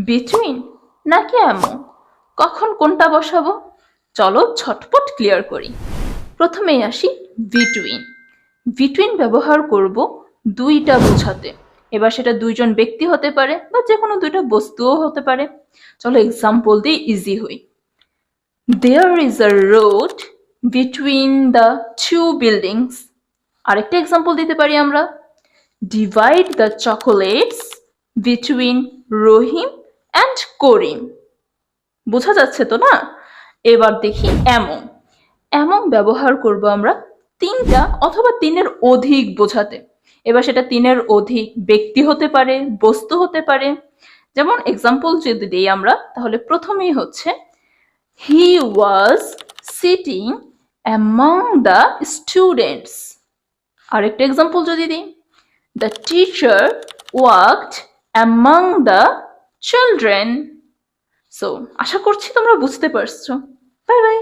Between নাকি এমন? কখন কোনটা বসাবো? চলো ঝটপট ক্লিয়ার করি। প্রথমেই আসি বিটুইন। বিটুইন ব্যবহার করব দুইটা বোঝাতে। এবার সেটা দুইজন ব্যক্তি হতে পারে বা যে কোনো দুইটা বস্তুও হতে পারে। চলো এক্সাম্পল দিয়ে ইজি হই। There is a road between the two buildings. আরেকটা এক্সাম্পল দিতে পারি আমরা। Divide the chocolates between Rahim and করিম। বোঝা যাচ্ছে তো না? এবার দেখি এমন। এমন ব্যবহার করব আমরা তিনটা অথবা তিনের অধিক বোঝাতে। এবার সেটা তিনের অধিক ব্যক্তি হতে পারে, বস্তু হতে পারে। যেমন এক্সাম্পল যদি দিই আমরা, তাহলে প্রথমেই হচ্ছে he was sitting among the students. আরেকটা এক্সাম্পল যদি দিই, the teacher worked among the children. So আশা করছি তোমরা বুঝতে পারছো। Bye by.